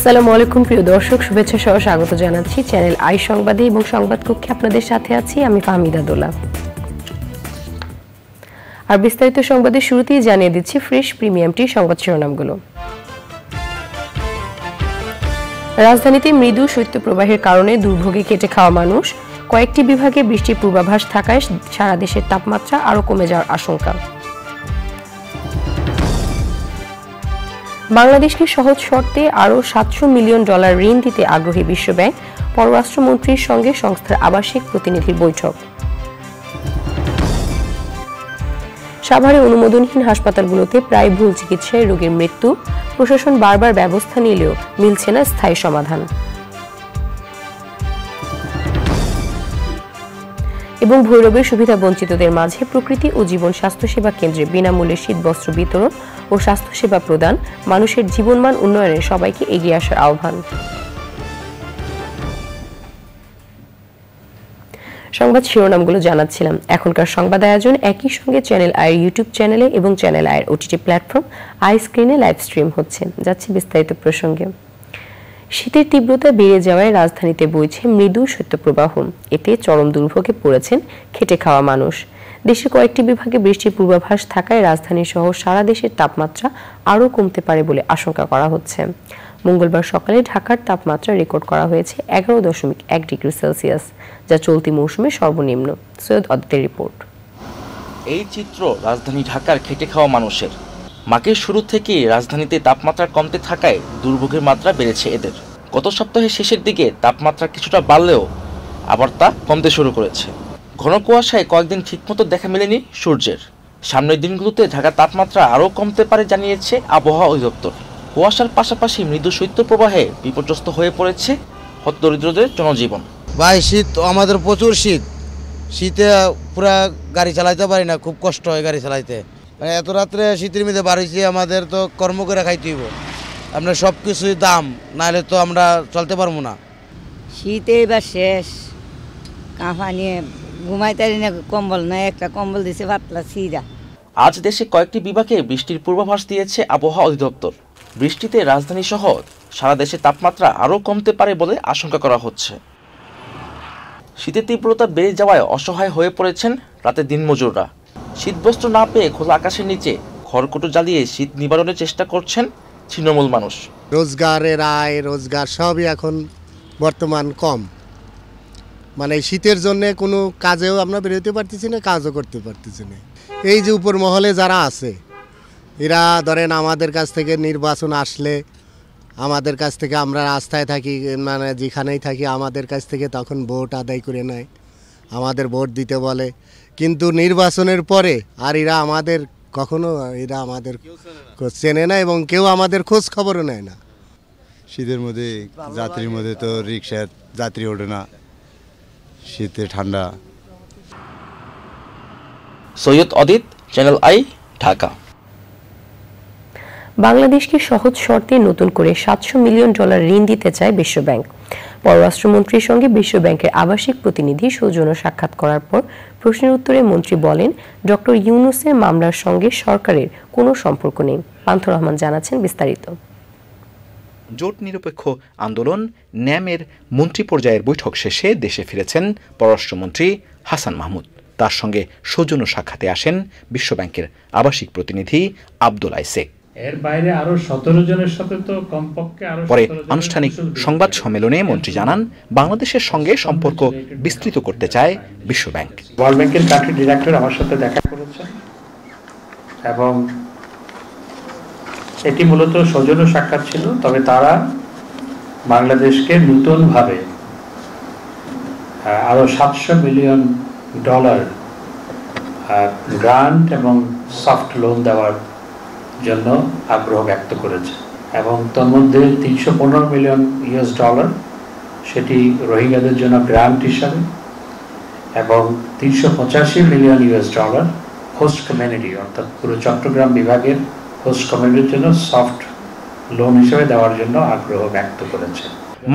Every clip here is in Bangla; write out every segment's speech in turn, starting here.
আসসালামু আলাইকুম প্রিয় দর্শক, শুভেচ্ছা সহ স্বাগত জানাচ্ছি চ্যানেল আই সংবাদে এবং সংবাদ কক্ষে আপনাদের সাথে আছি আমি ফাহমিদা দোলা। আর বিস্তারিত সংবাদের শুরুতেই জানিয়ে দিচ্ছি ফ্রেশ প্রিমিয়াম টি সংবাদ শিরোনামগুলো। রাজধানীতে মৃদু শৈত্যপ্রবাহের কারণে দুর্ভোগে কেটে খাওয়া মানুষ, কয়েকটি বিভাগে বৃষ্টির পূর্বাভাস থাকায় সারা দেশের তাপমাত্রা আরও কমে যাওয়ার আশঙ্কা। বাংলাদেশকে সহজ শর্তে আরও $700 মিলিয়ন ঋণ দিতে আগ্রহী বিশ্বব্যাংক, পররাষ্ট্রমন্ত্রীর সঙ্গে সংস্থার আবাসিক প্রতিনিধির বৈঠক। সাভারে অনুমোদনহীন হাসপাতালগুলোতে প্রায় ভুল চিকিৎসায় রোগীর মৃত্যু, প্রশাসন বারবার ব্যবস্থা নিলেও মিলছে না স্থায়ী সমাধান। এবং ভৈরবের সুবিধা বঞ্চিতদের মাঝে প্রকৃতি ও জীবন স্বাস্থ্যসেবা কেন্দ্রে বিনামূল্যে শীতবস্ত্র বিতরণ ও স্বাস্থ্যসেবা প্রদান, মানুষের জীবনমান উন্নয়নে সবাইকে এগিয়ে আসার আহ্বান। সংবাদ শিরোনামগুলো জানাচ্ছিলাম। এখনকার সংবাদ আয়োজন একই সঙ্গে চ্যানেল আইয়ের ইউটিউব চ্যানেলে এবং চ্যানেল আইয়ের ওটিটি প্ল্যাটফর্ম আই স্ক্রিনে লাইভ স্ট্রিম হচ্ছে। যাচ্ছে বিস্তারিত প্রসঙ্গে। শীতের তীব্রতা বেড়ে যাওয়ায় রাজধানীতে বইছে মৃদু শৈত্যপ্রবাহ। এতে চরম দুর্ভোগে পড়েছেন খেটে খাওয়া মানুষ। দেশের কয়েকটি বিভাগে বৃষ্টির পূর্বাভাস থাকায় রাজধানী সহ সারা দেশের তাপমাত্রা আরও কমতে পারে বলে আশঙ্কা করা হচ্ছে। মঙ্গলবার সকালে ঢাকার তাপমাত্রা রেকর্ড করা হয়েছে 11.1 ডিগ্রি সেলসিয়াস, যা চলতি মৌসুমে সর্বনিম্ন। সৈয়দ অদ্দের রিপোর্ট। এই চিত্র রাজধানী ঢাকার খেটে খাওয়া মানুষের। মার্চের শুরু থেকে রাজধানীতে তাপমাত্রা কমতে থাকায় দুর্ভোগের মাত্রা বেড়েছে এদের। গত সপ্তাহের শেষের দিকে তাপমাত্রা কিছুটা বাড়লেও আবার তা কমতে শুরু করেছে। ঘন কুয়াশায় কয়েকদিন ঠিকমতো দেখা মেলেনি সূর্যের। সামনের দিনগুলোতে ঢাকার তাপমাত্রা আরও কমতে পারে জানিয়েছে আবহাওয়া অধিদপ্তর। কুয়াশার পাশাপাশি মৃদু শৈত্যপ্রবাহে বিপর্যস্ত হয়ে পড়েছে হতদরিদ্রদের জনজীবন। ভাই শীত আমাদের প্রচুর শীতে পুরা গাড়ি চালাইতে পারি না, খুব কষ্ট হয় গাড়ি চালাইতে। এত রাত্রে শীতের মধ্যে বাড়িছি, আমাদের তো কর্ম করে খাইতে হইব। আপনার সব কিছুই দাম, নাহলে তো আমরা চলতে পারবো না। শীতে এবার শেষ, কাঁফা নিয়ে ঘুমাইতে না, কম্বল নাই, একটা কম্বল দিছে পাতলা ছিঁড়া। আজ দেশে কয়েকটি বিভাগে বৃষ্টির পূর্বাভাস দিয়েছে আবহাওয়া অধিদপ্তর। বৃষ্টিতে রাজধানী সহ সারা দেশে তাপমাত্রা আরও কমতে পারে বলে আশঙ্কা করা হচ্ছে। শীতের তীব্রতা বেড়ে যাওয়ায় অসহায় হয়ে পড়েছেন রাতে দিনমজুররা। শীতবস্ত্র না পেয়ে খোলা আকাশের নিচে খড়কুটো জ্বালিয়ে শীত নিবারণের চেষ্টা করছেন ছিন্নমূল মানুষ। রোজগারের আয় রোজগার সবই এখন বর্তমান কম, মানে শীতের জন্য কোনো কাজেও আমরা বেরোতে পারতেছি না, কাজও করতে পারতেছি না। এই যে উপর মহলে যারা আছে, এরা ধরেন আমাদের কাছ থেকে নির্বাচন আসলে আমাদের কাছ থেকে, আমরা রাস্তায় থাকি, মানে যেখানেই থাকি, আমাদের কাছ থেকে তখন ভোট আদায় করে নেয়, আমাদের ভোট দিতে বলে। কিন্তু নির্বাচনের পরে আর এরা আমাদের কখনো আমাদের চেনে না এবং কেউ আমাদের খোঁজ খবরও নেয় না। শীতের মধ্যে যাত্রীর মধ্যে তো রিক্সার যাত্রী ওঠে না, শীতে ঠান্ডা। সৈয়দ অদিত, চ্যানেল আই, ঢাকা। বাংলাদেশকে সহজ শর্তে নতুন করে $700 মিলিয়ন ঋণ দিতে চায় বিশ্বব্যাংক। পররাষ্ট্রমন্ত্রীর সঙ্গে বিশ্বব্যাংকের আবাসিক প্রতিনিধি সৌজন্য সাক্ষাৎ করার পর প্রশ্নের উত্তরে মন্ত্রী বলেন, ডক্টর ইউনূসের মামলার সঙ্গে সরকারের কোনো সম্পর্ক নেই। পান্থ রহমান জানাচ্ছেন বিস্তারিত। জোট নিরপেক্ষ আন্দোলন ন্যামের মন্ত্রী পর্যায়ের বৈঠক শেষে দেশে ফিরেছেন পররাষ্ট্রমন্ত্রী হাসান মাহমুদ। তার সঙ্গে সৌজন্য সাক্ষাতে আসেন বিশ্বব্যাংকের আবাসিক প্রতিনিধি আব্দুল আইসেক। এর বাইরে আরো 17 জনের সাথে তো কমপক্ষে আরো। পরে আনুষ্ঠানিক সংবাদ সম্মেলনে মন্ত্রী জানান, বাংলাদেশের সঙ্গে সম্পর্ক বিস্তৃত করতে চায় বিশ্বব্যাংক। ওয়ার্ল্ড ব্যাংকের কান্ট্রি ডিরেক্টর আমার সাথে দেখা করেছেন এবং এটি মূলত সৌজন্য সাক্ষাৎ ছিল। তবে তারা বাংলাদেশকে নতুনভাবে আরো $700 মিলিয়ন গ্রান্ট এবং সফট লোন দেওয়ার জন্য আগ্রহ ব্যক্ত করেছে এবং তার মধ্যে $315 মিলিয়ন সেটি রোহিঙ্গাদের জন্য গ্রান্ট হিসাবে এবং $385 মিলিয়ন হোস্ট কমিউনিটি, অর্থাৎ পুরো চট্টগ্রাম বিভাগের হোস্ট কমিউনিটির জন্য সফট লোন হিসেবে দেওয়ার জন্য আগ্রহ ব্যক্ত করেছে।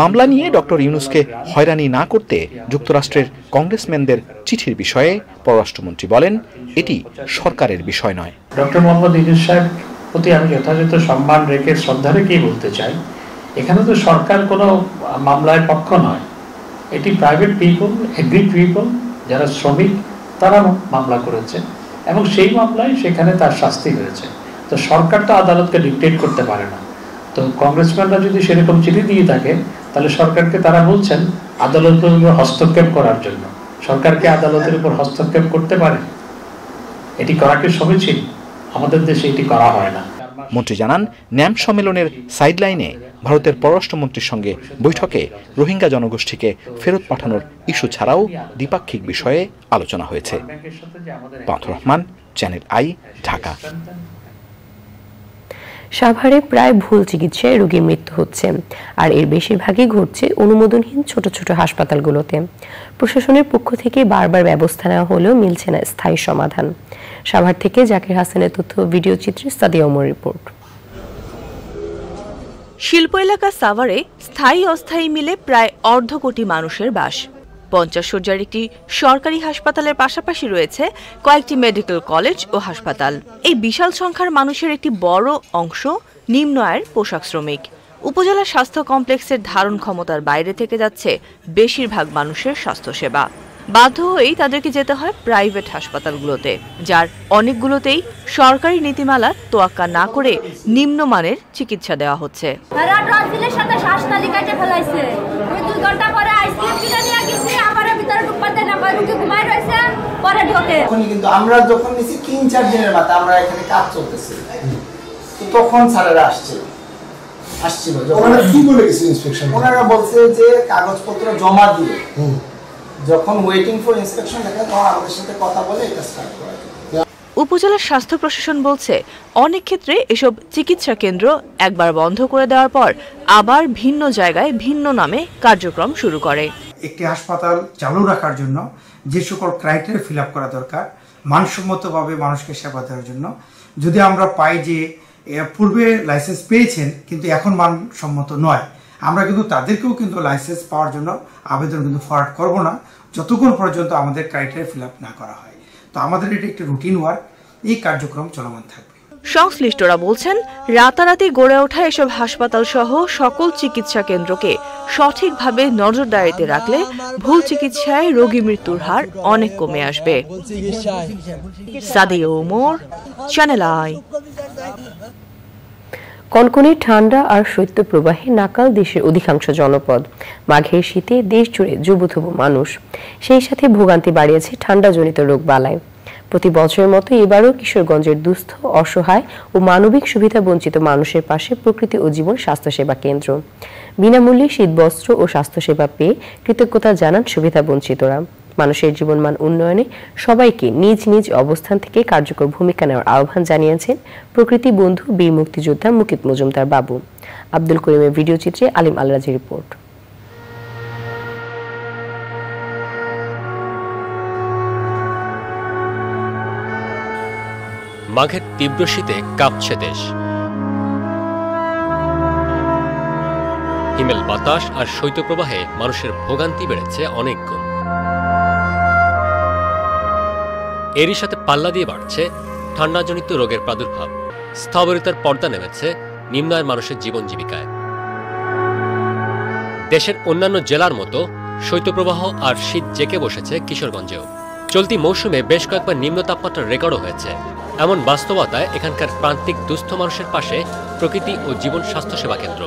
মামলা নিয়ে ডক্টর ইউনূসকে হয়রানি না করতে যুক্তরাষ্ট্রের কংগ্রেসম্যানদের চিঠির বিষয়ে পররাষ্ট্রমন্ত্রী বলেন, এটি সরকারের বিষয় নয়। ডক্টর মোহাম্মদ ইউনূস সাহেব প্রতি আমি যথাযথ সম্মান রেখে শ্রদ্ধা রেখেই বলতে চাই, এখানে তো সরকার কোনো মামলায় পক্ষ নয়, এটি প্রাইভেট পিপল, এগ্রিড পিপল যারা শ্রমিক তারা মামলা করেছে এবং সেই মামলায় সেখানে তার শাস্তি হয়েছে। তো সরকার তো আদালতকে ডিকটেট করতে পারে না। তো কংগ্রেসম্যানরা যদি সেরকম চিঠি দিয়ে থাকে তাহলে সরকারকে তারা বলছেন আদালতের উপর হস্তক্ষেপ করার জন্য। সরকারকে আদালতের উপর হস্তক্ষেপ করতে পারে, এটি করা কি সমীচীন? আমাদের দেশে এটি করা হয় না। মন্ত্রী জানান, ন্যাম সম্মেলনের সাইডলাইনে ভারতের পররাষ্ট্রমন্ত্রীর সঙ্গে বৈঠকে রোহিঙ্গা জনগোষ্ঠীকে ফেরত পাঠানোর ইস্যু ছাড়াও দ্বিপাক্ষিক বিষয়ে আলোচনা হয়েছে। পান্থর রহমান, চ্যানেল আই, ঢাকা। সাভারে প্রায় ভুল চিকিৎসায় রোগীর মৃত্যু হচ্ছে, আর এর বেশিরভাগই ঘটছে অনুমোদনহীন ছোট ছোট হাসপাতালগুলোতে। প্রশাসনের পক্ষ থেকে বারবার ব্যবস্থা নেওয়া হলেও মিলছে না স্থায়ী সমাধান। সাভার থেকে জাকির হাসানের তথ্য, ভিডিও চিত্রে সাদিয়া ওমর রিপোর্ট। শিল্প এলাকা সাভারে স্থায়ী অস্থায়ী মিলে প্রায় অর্ধ কোটি মানুষের বাস। 50 শয্যার একটি সরকারি হাসপাতালের পাশাপাশি রয়েছে কয়েকটি মেডিকেল কলেজ ও হাসপাতাল। এই বিশাল সংখ্যার মানুষের একটি বড় অংশ নিম্ন আয়ের পোশাক শ্রমিক। উপজেলা স্বাস্থ্য কমপ্লেক্সের ধারণ ক্ষমতার বাইরে থেকে যাচ্ছে বেশিরভাগ মানুষের স্বাস্থ্যসেবা। বাধ্য হয়েই তাদেরকে যেতে হয় প্রাইভেট হাসপাতালগুলোতে, যার অনেকগুলোতেই সরকারি নীতিমালা তোয়াক্কা না করে নিম্নমানের চিকিৎসা দেওয়া হচ্ছে। আমরা যখন নিছি 3-4 দিনের মাথায় আমরা এখানে কাজ চলতেছে, তখন স্যারেরা আসছিল ওনারা কি বলে গেছে ইন্সপেকশন, ওনারা বলছে যে কাগজপত্র জমা দিয়ে যখন ওয়েটিং ফর ইন্সপেকশন দেখা তখন আমাদের সাথে কথা বলে এটা স্টার্ট করা। উপজেলা স্বাস্থ্য প্রশাসন বলছে অনেক ক্ষেত্রে এসব চিকিৎসা কেন্দ্র একবার বন্ধ করে দেওয়ার পর আবার ভিন্ন জায়গায় ভিন্ন নামে কার্যক্রম শুরু করে। একটি হাসপাতাল চালু রাখার জন্য যে সকল ক্রাইটেরিয়া ফিল আপ করা দরকার মানসম্মতভাবে মানুষকে সেবা দেওয়ার জন্য, যদি আমরা পাই যে পূর্বে লাইসেন্স পেয়েছেন কিন্তু এখন মানসম্মত নয়, আমরা কিন্তু তাদেরকেও কিন্তু লাইসেন্স পাওয়ার জন্য আবেদন কিন্তু ফরওয়ার্ড করব না যতক্ষণ পর্যন্ত আমাদের ক্রাইটেরিয়া ফিল আপ না করা হয়। তো আমাদের এটা একটি রুটিন ওয়ার্ক, এই কার্যক্রম চলমান থাকবে। সংশ্লিষ্টরা বলছেন রাতারাতি গড়ে ওঠা এসব হাসপাতাল সহ সকল চিকিৎসা কেন্দ্রকে সঠিকভাবে নজরদারিতে রাখলে ভুল চিকিৎসায় রোগী মৃত্যুর হার অনেক কমে আসবে। Sadia Omar, channel I. কনকনে ঠান্ডা আর শৈত্যপ্রবাহে নাকাল দেশের অধিকাংশ জনপদ। মাঘের শীতে দেশ জুড়ে জুবুথুবু মানুষ, সেই সাথে ভোগান্তি বাড়িয়েছে ঠান্ডাজনিত রোগ বালায়। প্রতি বছরের মতো এবারও কিশোরগঞ্জের দুস্থ, অসহায় ও মানবিক সুবিধা বঞ্চিত মানুষের পাশে প্রকৃতি ও জীবন স্বাস্থ্যসেবা কেন্দ্র। বিনামূল্যে শীতবস্ত্র ও স্বাস্থ্যসেবা পেয়ে কৃতজ্ঞতা জানান সুবিধা বঞ্চিতরা। মানুষের জীবনমান উন্নয়নে সবাইকে নিজ নিজ অবস্থান থেকে কার্যকর ভূমিকা নেওয়ার আহ্বান জানিয়েছেন প্রকৃতি বন্ধু বীর মুক্তিযোদ্ধা মুকিত মজুমদার বাবু। আব্দুল করিমের ভিডিও চিত্রে আলিম আলরাজির রিপোর্ট। মাঘের তীব্র শীতে কাঁপছে দেশ। হিমেল বাতাস আর শৈত্যপ্রবাহে মানুষের ভোগান্তি বেড়েছে অনেক গুণ। এরই সাথে পাল্লা দিয়ে বাড়ছে ঠান্ডাজনিত রোগের প্রাদুর্ভাব। স্থবিরতার পর্দা নেমেছে নিম্ন আয়ের মানুষের জীবন জীবিকায়। দেশের অন্যান্য জেলার মতো শৈত্যপ্রবাহ আর শীত জেঁকে বসেছে কিশোরগঞ্জেও। চলতি মৌসুমে বেশ কয়েকবার নিম্ন তাপমাত্রার রেকর্ডও হয়েছে। এমন বাস্তবতায় এখানকার প্রান্তিক দুস্থ মানুষের পাশে প্রকৃতি ও জীবন স্বাস্থ্যসেবা কেন্দ্র।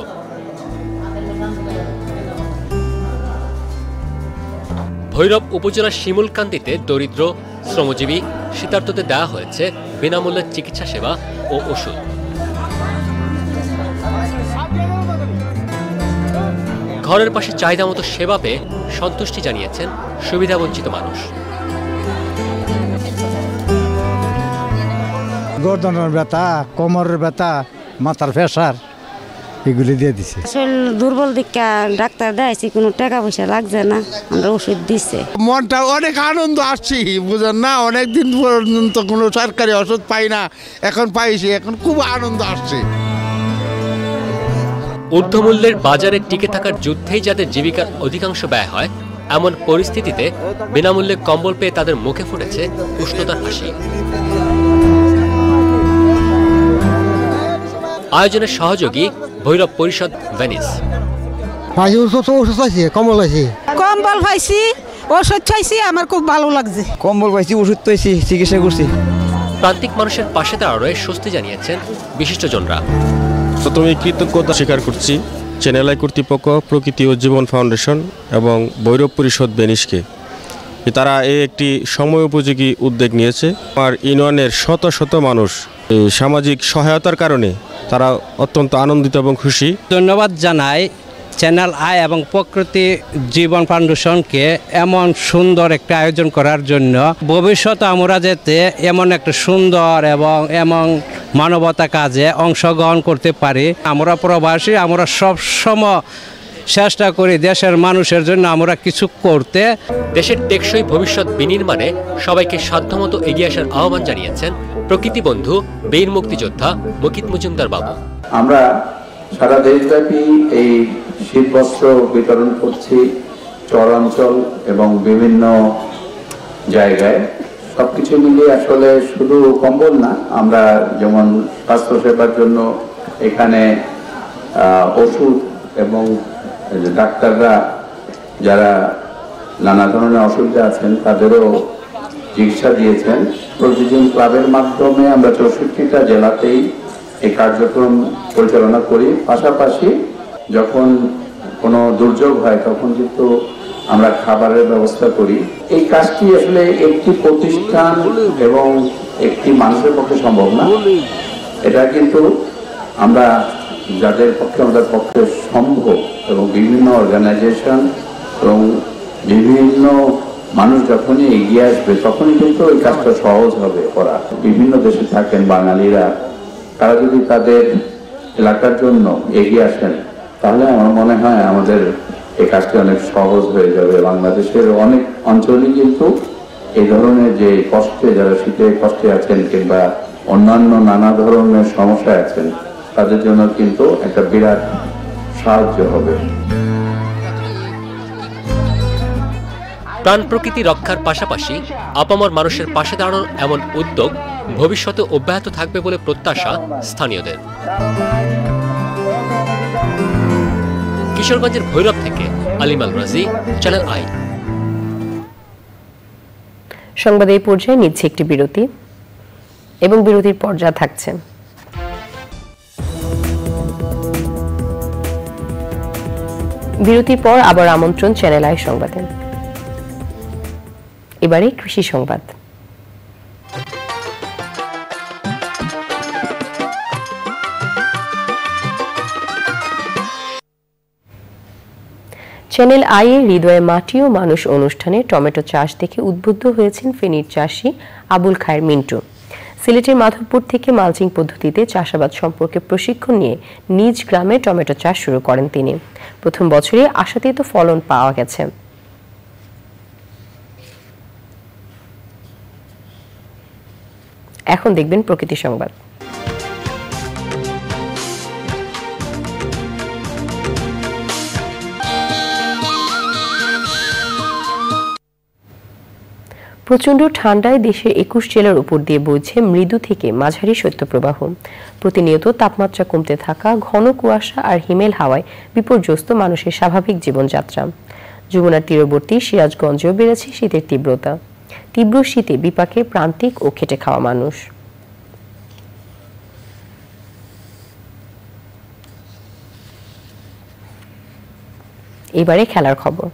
ভৈরব উপজেলার শিমুলকান্দিতে দরিদ্র, শ্রমজীবী, শীতার্তদের দেওয়া হয়েছে বিনামূল্যে চিকিৎসা সেবা ও ওষুধ। ঘরের পাশে চাহিদা মতো সেবা পেয়ে সন্তুষ্টি জানিয়েছেন সুবিধাবঞ্চিত মানুষ। গর্দনের ব্যথা, কোমরের ব্যথা, মাথার প্রেসার এগুলি দিয়ে দিছে। শরীর দুর্বল দিকে ডাক্তার দেখাইছি, কোনো টাকা পয়সা লাগছে না, আমরা ওষুধ দিচ্ছে। মনটা অনেক আনন্দ আসছি, বুঝেন না, অনেকদিন পর্যন্ত কোনো সরকারি ওষুধ পাই না, এখন পাইছি, এখন খুব আনন্দ আসছে। ঊর্ধ্বমূল্যের বাজারে টিকে থাকার যুদ্ধেই যাদের জীবিকার অধিকাংশ ব্যয় হয়, এমন পরিস্থিতিতে বিনামূল্যে কম্বল পেয়ে তাদের মুখে ফুটেছে উষ্ণতার হাসি। আয়োজনের সহযোগী ভৈরব পরিষদ ভেনিস। কম্বল পাইছি, ওষুধ পাইছি, আমার খুব ভালো লাগছে। কম্বল পাইছি, ওষুধ পাইছি, চিকিৎসা করছি। প্রান্তিক মানুষের পাশে দাঁড়ানো স্বস্তি জানিয়েছেন বিশিষ্টজনরা। প্রথমে কৃতজ্ঞতা স্বীকার করছি চ্যানেল আই কর্তৃপক্ষ, প্রকৃতি ও জীবন ফাউন্ডেশন এবং ভৈরব পরিষদ বেনিশকে। তারা একটি সময় উপযোগী উদ্যোগ নিয়েছে। আমার ইউনিয়নের শত শত মানুষ সামাজিক সহায়তার কারণে তারা অত্যন্ত আনন্দিত এবং খুশি। ধন্যবাদ জানাই চ্যানেল আই এবং প্রকৃতি জীবন ফাউন্ডেশনকে এমন সুন্দর একটা আয়োজন করার জন্য। ভবিষ্যতে আমরা যাতে এমন একটা সুন্দর এবং এমন মানবতা কাজে অংশগ্রহণ করতে পারি। আমরা প্রবাসী, আমরা সবসময় চেষ্টা করি দেশের মানুষের জন্য আমরা কিছু করতে। দেশের টেকসই ভবিষ্যৎ বিনির্মাণে সবাইকে সাধ্যমতো এগিয়ে আসার আহ্বান জানিয়েছেন প্রকৃতি বন্ধু বীর মুক্তিযোদ্ধা মুকিত মজুমদার বাবু। আমরা সারা দেশব্যাপী এই শীতবস্ত্র বিতরণ করছি চরাঞ্চল এবং বিভিন্ন জায়গায়। সবকিছু মিলিয়ে আসলে শুধু কম্বল না, আমরা যেমন স্বাস্থ্যসেবার জন্য এখানে ওষুধ এবং ডাক্তাররা যারা নানা ধরনের অসুবিধা আছেন তাদেরও চিকিৎসা দিয়েছেন। প্রতিদিন ক্লাবের মাধ্যমে আমরা 64টা জেলাতেই এই কার্যক্রম পরিচালনা করি। পাশাপাশি যখন কোনো দুর্যোগ হয় তখন কিন্তু আমরা খাবারের ব্যবস্থা করি। এই কাজটি আসলে একটি প্রতিষ্ঠান এবং একটি মানুষের পক্ষে সম্ভব না। এটা কিন্তু আমরা যাদের পক্ষে আমাদের পক্ষে সম্ভব এবং বিভিন্ন অর্গানাইজেশন এবং বিভিন্ন মানুষ যখনই এগিয়ে আসবে তখনই কিন্তু এই কাজটা সহজ হবে করা। বিভিন্ন দেশে থাকেন বাঙালিরা, তারা যদি তাদের এলাকার জন্য এগিয়ে আসেন তাহলে আমার মনে হয় আমাদের এই কাজটি অনেক সহজ হয়ে যাবে। বাংলাদেশের অনেক অঞ্চলই কিন্তু এই ধরনের যে কষ্টে, যারা শীতে কষ্টে আছেন কিংবা অন্যান্য নানা ধরনের সমস্যায় আছেন, তাদের জন্য কিন্তু একটা বিরাট সাহায্য হবে। প্রাণ প্রকৃতি রক্ষার পাশাপাশি আপামর মানুষের পাশে দাঁড়ানোর এমন উদ্যোগ ভবিষ্যতে অব্যাহত থাকবে বলে প্রত্যাশা স্থানীয়দের। কিশোরগঞ্জের ভৈরব থেকে আলিমাল রাজি, চ্যানেল আই। সংবাদ এই পর্যায়ে নিচ্ছে একটি বিরতি এবং বিরতির পর যা থাকছে। বিরতির পর আবার আমন্ত্রণ চ্যানেল আই সংবাদে। এবারে কৃষি সংবাদ। চ্যানেল আই এর হৃদয়ে মাটি ও মানুষ অনুষ্ঠানে টমেটো চাষ দেখে উদ্বুদ্ধ হয়েছেন ফেনীর চাষী আবুল খায়ের মিন্টু। সিলেটের মাধবপুর থেকে মালচিং পদ্ধতিতে চাষাবাদ সম্পর্কে প্রশিক্ষণ নিয়ে নিজ গ্রামে টমেটো চাষ শুরু করেন তিনি। প্রথম বছরে আশাতীত ফলন পাওয়া গেছে। এখন দেখবেন প্রকৃতি সংবাদ। প্রচণ্ড ঠান্ডায় দেশের 21 জেলার উপর দিয়ে বইছে মৃদু থেকে মাঝারি শৈত্যপ্রবাহ। প্রতিনিয়ত তাপমাত্রা কমতে থাকা, ঘন কুয়াশা আর হিমেল হাওয়ায় বিপর্যস্ত মানুষের স্বাভাবিক জীবনযাত্রা। যমুনার তীরবর্তী সিরাজগঞ্জেও বেড়েছে শীতের তীব্রতা। তীব্র শীতে বিপাকে প্রান্তিক ও খেটে খাওয়া মানুষ। এবারে খেলার খবর।